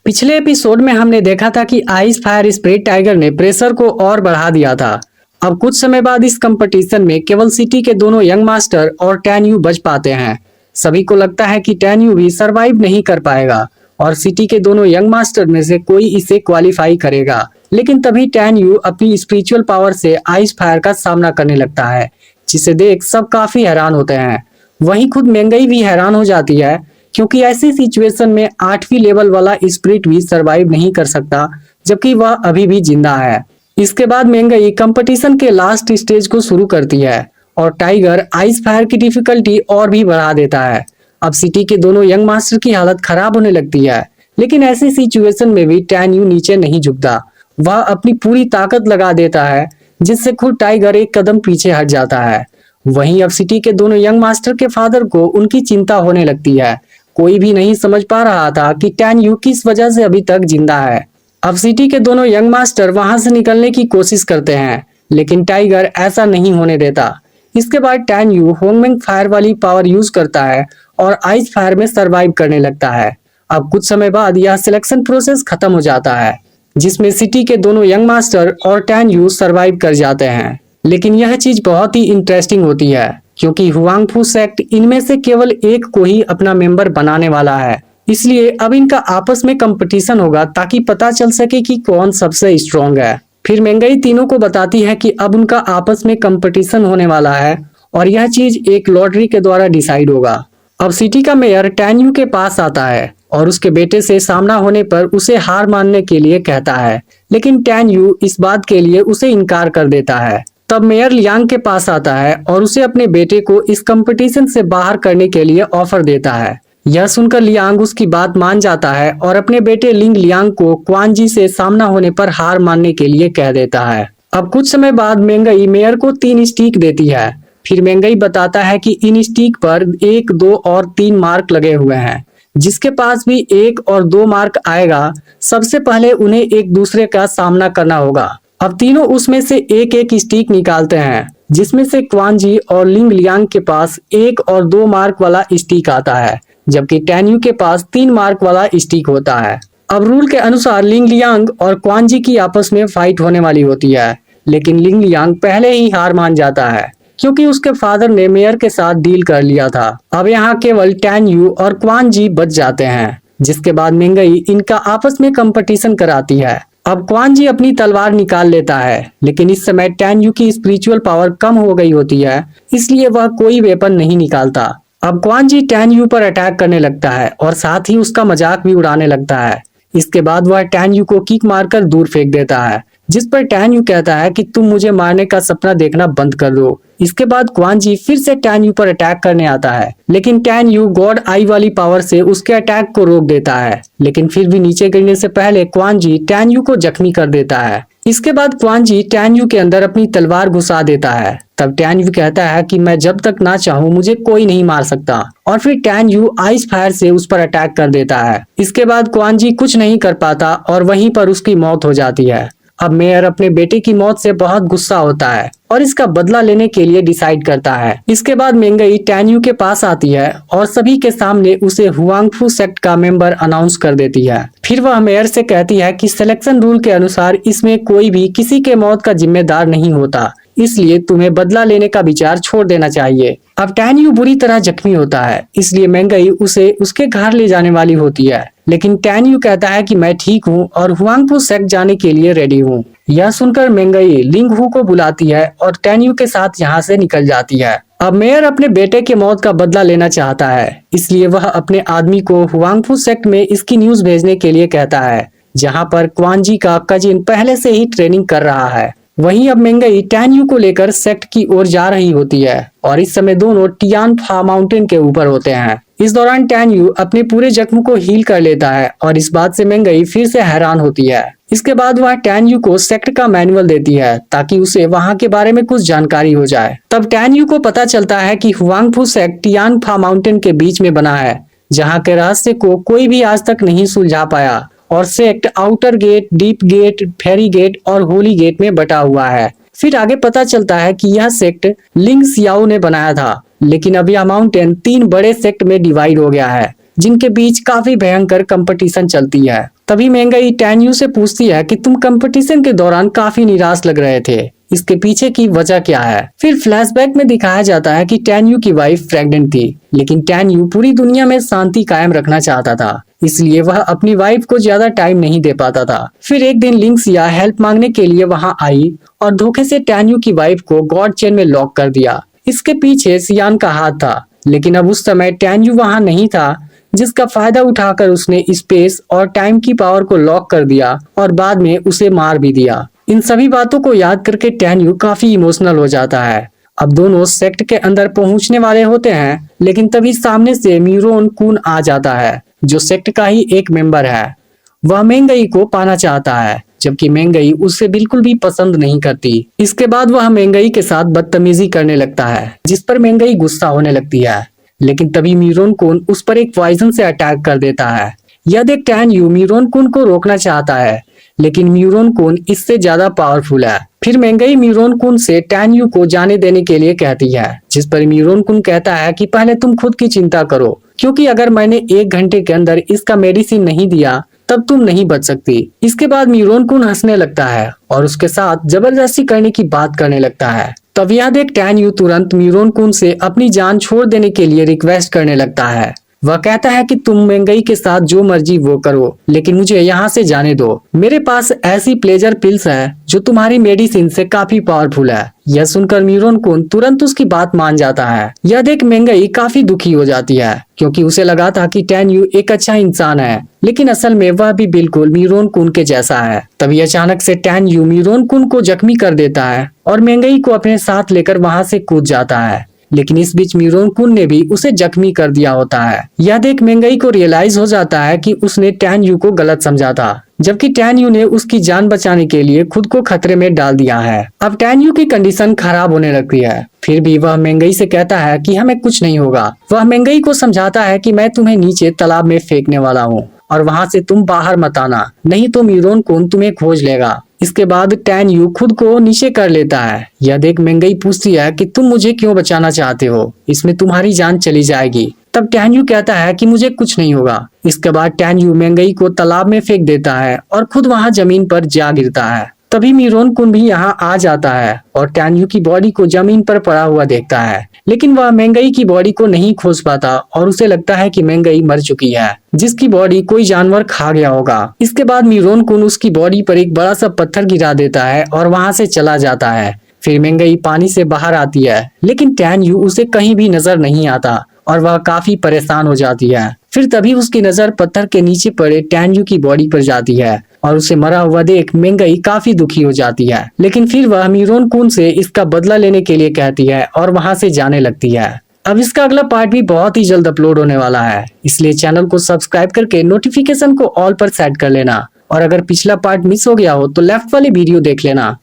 पिछले एपिसोड में हमने देखा था कि आइस फायर स्प्रिट टाइगर ने प्रेशर को और बढ़ा दिया था। अब कुछ समय बाद इस कंपटीशन में केवल सिटी के दोनों यंग मास्टर और टैन यू बच पाते हैं। सभी को लगता है कि टैन यू भी सरवाइव नहीं कर पाएगा और सिटी के दोनों यंग मास्टर में से कोई इसे क्वालिफाई करेगा। लेकिन तभी टैन यू अपनी स्पिरिचुअल पावर से आइस फायर का सामना करने लगता है, जिसे देख सब काफी हैरान होते हैं। वहीं खुद मेंगई भी हैरान हो जाती है, क्योंकि ऐसी सिचुएशन में 8वीं लेवल वाला स्पिरिट भी सरवाइव नहीं कर सकता, जबकि वह अभी भी जिंदा है। इसके बाद मेंगई कंपटीशन के लास्ट स्टेज को शुरू करती है और टाइगर आइस फायर की डिफिकल्टी और भी बढ़ा देता है। अब सिटी के दोनों यंग मास्टर की हालत खराब होने लगती है, लेकिन ऐसी सिचुएशन में भी टैन यू नीचे नहीं झुकता। वह अपनी पूरी ताकत लगा देता है, जिससे खुद टाइगर एक कदम पीछे हट जाता है। वहीं अब सिटी के दोनों यंग मास्टर के फादर को उनकी चिंता होने लगती है। कोई भी नहीं समझ पा रहा था कि टैन यू किस वजह से अभी तक जिंदा है। अब सिटी के दोनों यंग मास्टर वहां से निकलने की कोशिश करते हैं, लेकिन टाइगर ऐसा नहीं होने देता। इसके बाद टैन यू होंगमेंग फायर वाली पावर यूज करता है और आइस फायर में सरवाइव करने लगता है। अब कुछ समय बाद यह सिलेक्शन प्रोसेस खत्म हो जाता है, जिसमें सिटी के दोनों यंग मास्टर और टैन यू सरवाइव कर जाते हैं। लेकिन यह चीज बहुत ही इंटरेस्टिंग होती है, क्योंकि हुआंगफू सेक्ट इनमें से केवल एक को ही अपना मेंबर बनाने वाला है। इसलिए अब इनका आपस में कंपटीशन होगा, ताकि पता चल सके कि कौन सबसे स्ट्रॉन्ग है। फिर मेंगई तीनों को बताती है कि अब उनका आपस में कंपटीशन होने वाला है और यह चीज एक लॉटरी के द्वारा डिसाइड होगा। अब सिटी का मेयर टैन यू के पास आता है और उसके बेटे से सामना होने पर उसे हार मानने के लिए कहता है, लेकिन टैन यू इस बात के लिए उसे इनकार कर देता है। तब मेयर लियांग के पास आता है और उसे अपने बेटे को इस कंपटीशन से बाहर करने के लिए ऑफर देता है। यह सुनकर लियांग उसकी बात मान जाता है और अपने बेटे लिंग लियांग को क्वान जी से सामना होने पर हार मानने के लिए कह देता है। अब कुछ समय बाद मेंगई मेयर को 3 स्टिक देती है। फिर मेंगई बताता है कि इन स्टिक पर 1, 2 और 3 मार्क लगे हुए हैं। जिसके पास भी 1 और 2 मार्क आएगा, सबसे पहले उन्हें एक दूसरे का सामना करना होगा। अब तीनों उसमें से एक एक स्टिक निकालते हैं, जिसमें से क्वान जी और लिंग लियांग के पास 1 और 2 मार्क वाला स्टिक आता है, जबकि टैन यू के पास 3 मार्क वाला स्टिक होता है। अब रूल के अनुसार लिंग लियांग और क्वान जी की आपस में फाइट होने वाली होती है, लेकिन लिंग लियांग पहले ही हार मान जाता है, क्योंकि उसके फादर ने मेयर के साथ डील कर लिया था। अब यहाँ केवल टैन यू और क्वान जी बच जाते हैं, जिसके बाद मेंगई इनका आपस में कंपटीशन कराती है। अब क्वान जी अपनी तलवार निकाल लेता है, लेकिन इस समय टैन यू की स्पिरिचुअल पावर कम हो गई होती है, इसलिए वह कोई वेपन नहीं निकालता। अब क्वान जी टैन यू पर अटैक करने लगता है और साथ ही उसका मजाक भी उड़ाने लगता है। इसके बाद वह टैन यू को किक मारकर दूर फेंक देता है, जिस पर टैन यू कहता है कि तुम मुझे मारने का सपना देखना बंद कर दो। इसके बाद क्वान जी फिर से टैन यू पर अटैक करने आता है, लेकिन टैन यू गॉड आई वाली पावर से उसके अटैक को रोक देता है। लेकिन फिर भी नीचे गिरने से पहले क्वान जी टैन यू को जख्मी कर देता है। इसके बाद क्वान जी टैन यू के अंदर अपनी तलवार घुसा देता है। तब टैन यू कहता है कि मैं जब तक ना चाहूँ मुझे कोई नहीं मार सकता, और फिर टैन यू आइस फायर से उस पर अटैक कर देता है। इसके बाद क्वान जी कुछ नहीं कर पाता और वहीं पर उसकी मौत हो जाती है। अब मेयर अपने बेटे की मौत से बहुत गुस्सा होता है और इसका बदला लेने के लिए डिसाइड करता है। इसके बाद मेंगई टैन यू के पास आती है और सभी के सामने उसे हुआंगफू सेक्ट का मेंबर अनाउंस कर देती है। फिर वह मेयर से कहती है कि सिलेक्शन रूल के अनुसार इसमें कोई भी किसी के मौत का जिम्मेदार नहीं होता, इसलिए तुम्हें बदला लेने का विचार छोड़ देना चाहिए। अब टैन यू बुरी तरह जख्मी होता है, इसलिए मेंगई उसे उसके घर ले जाने वाली होती है, लेकिन टैन यू कहता है कि मैं ठीक हूँ और हुआंगफू सेक्ट जाने के लिए रेडी हूँ। यह सुनकर मेंगई लिंग हू को बुलाती है और टैन यू के साथ यहाँ से निकल जाती है। अब मेयर अपने बेटे के मौत का बदला लेना चाहता है, इसलिए वह अपने आदमी को हुआंगफू सेक्ट में इसकी न्यूज भेजने के लिए कहता है, जहाँ पर क्वान जी का कजिन पहले से ही ट्रेनिंग कर रहा है। वहीं अब मेंगई टैन यू को लेकर सेक्ट की ओर जा रही होती है और इस समय दोनों टियान फा माउंटेन के ऊपर होते हैं। इस दौरान टैन यू अपने पूरे जख्म को हील कर लेता है और इस बात से मेंगई फिर से हैरान होती है। इसके बाद वह टैन यू को सेक्ट का मैनुअल देती है, ताकि उसे वहां के बारे में कुछ जानकारी हो जाए। तब टैन यू को पता चलता है कि हुआंगफू सेक्ट टियान फा माउंटेन के बीच में बना है, जहाँ के रहस्य को कोई भी आज तक नहीं सुलझा पाया, और sect outer gate, deep gate, fairy gate और होली गेट में बटा हुआ है। फिर आगे पता चलता है कि यह सेक्ट लिंग सियाओ ने बनाया था, लेकिन अब यह माउंटेन 3 बड़े सेक्ट में डिवाइड हो गया है, जिनके बीच काफी भयंकर कंपटीशन चलती है। तभी मेंगई टैन्यू से पूछती है कि तुम कंपटीशन के दौरान काफी निराश लग रहे थे, इसके पीछे की वजह क्या है। फिर फ्लैशबैक में दिखाया जाता है कि टैन्यू की वाइफ प्रेग्नेंट थी, लेकिन टैन्यू पूरी दुनिया में शांति कायम रखना चाहता था, इसलिए वह अपनी वाइफ को ज्यादा टाइम नहीं दे पाता था। फिर एक दिन लिंक्सिया हेल्प मांगने के लिए वहां आई और धोखे से टैन्यू की वाइफ को गॉड चेन में लॉक कर दिया। इसके पीछे सियान का हाथ था, लेकिन अब उस समय टैन्यू वहां नहीं था, जिसका फायदा उठाकर उसने स्पेस और टाइम की पावर को लॉक कर दिया और बाद में उसे मार भी दिया। इन सभी बातों को याद करके टैन्यू काफी इमोशनल हो जाता है। अब दोनों सेक्ट के अंदर पहुंचने वाले होते हैं, लेकिन तभी सामने से म्यूरोन कुन आ जाता है, जो सेक्ट का ही एक मेंबर है। वह मेंगई को पाना चाहता है, जबकि मेंगई उससे बिल्कुल भी पसंद नहीं करती। इसके बाद वह मेंगई के साथ बदतमीजी करने लगता है, जिस पर मेंगई गुस्सा होने लगती है, लेकिन तभी म्यूरोन कुन उस पर एक पॉइजन से अटैक कर देता है। यह देख टैन्यू म्यूरोन कुन को रोकना चाहता है, लेकिन म्यूरोन कुन इससे ज्यादा पावरफुल है। फिर मेंगई म्यूरोन कुन से टैन्यू को जाने देने के लिए कहती है, जिस पर म्यूरोन कुन कहता है कि पहले तुम खुद की चिंता करो, क्योंकि अगर मैंने 1 घंटे के अंदर इसका मेडिसिन नहीं दिया तब तुम नहीं बच सकती। इसके बाद म्यूरोन कुन हंसने लगता है और उसके साथ जबरदस्ती करने की बात करने लगता है। तब यह देख टैन्यू तुरंत म्यूरोन कुन से अपनी जान छोड़ देने के लिए रिक्वेस्ट करने लगता है। वह कहता है कि तुम मेंगई के साथ जो मर्जी वो करो, लेकिन मुझे यहाँ से जाने दो। मेरे पास ऐसी प्लेजर पिल्स है जो तुम्हारी मेडिसिन से काफी पावरफुल है। यह सुनकर म्यूरोन कुन तुरंत उसकी बात मान जाता है। यह देख मेंगई काफी दुखी हो जाती है, क्योंकि उसे लगा था कि टैन्यू एक अच्छा इंसान है, लेकिन असल में वह भी बिल्कुल म्यूरोन कुन के जैसा है। तभी अचानक से टैन्यू म्यूरोन कुन को जख्मी कर देता है और मेंगई को अपने साथ लेकर वहां से कूद जाता है, लेकिन इस बीच म्यूरोन कुन ने भी उसे जख्मी कर दिया होता है। यह देख मेंगई को रियलाइज हो जाता है कि उसने टैन्यू को गलत समझा था, जबकि टैन्यू ने उसकी जान बचाने के लिए खुद को खतरे में डाल दिया है। अब टैन्यू की कंडीशन खराब होने लगती है, फिर भी वह मेंगई से कहता है कि हमें कुछ नहीं होगा। वह मेंगई को समझाता है कि मैं तुम्हें नीचे तालाब में फेंकने वाला हूँ और वहां से तुम बाहर मत आना, नहीं तो म्यूरोन कुन तुम्हें खोज लेगा। इसके बाद टैन्यू खुद को नीचे कर लेता है। यह देख मेंगई पूछती है कि तुम मुझे क्यों बचाना चाहते हो, इसमें तुम्हारी जान चली जाएगी। तब टैन्यू कहता है कि मुझे कुछ नहीं होगा। इसके बाद टैन्यू मेंगई को तालाब में फेंक देता है और खुद वहां जमीन पर जा गिरता है। तभी म्यूरोन कुन भी यहाँ आ जाता है और टैन्यू की बॉडी को जमीन पर पड़ा हुआ देखता है, लेकिन वह मेंगई की बॉडी को नहीं खोज पाता और उसे लगता है कि मेंगई मर चुकी है, जिसकी बॉडी कोई जानवर खा गया होगा। इसके बाद म्यूरोन कुन उसकी बॉडी पर एक बड़ा सा पत्थर गिरा देता है और वहां से चला जाता है। फिर मेंगई पानी से बाहर आती है, लेकिन टैन्यू उसे कहीं भी नजर नहीं आता और वह काफी परेशान हो जाती है। फिर तभी उसकी नजर पत्थर के नीचे पड़े टैन्यू की बॉडी पर जाती है और उसे मरा हुआ देख मेंगई काफी दुखी हो जाती है, लेकिन फिर वह म्यूरोन कुन से इसका बदला लेने के लिए कहती है और वहां से जाने लगती है। अब इसका अगला पार्ट भी बहुत ही जल्द अपलोड होने वाला है, इसलिए चैनल को सब्सक्राइब करके नोटिफिकेशन को ऑल पर सेट कर लेना, और अगर पिछला पार्ट मिस हो गया हो तो लेफ्ट वाली वीडियो देख लेना।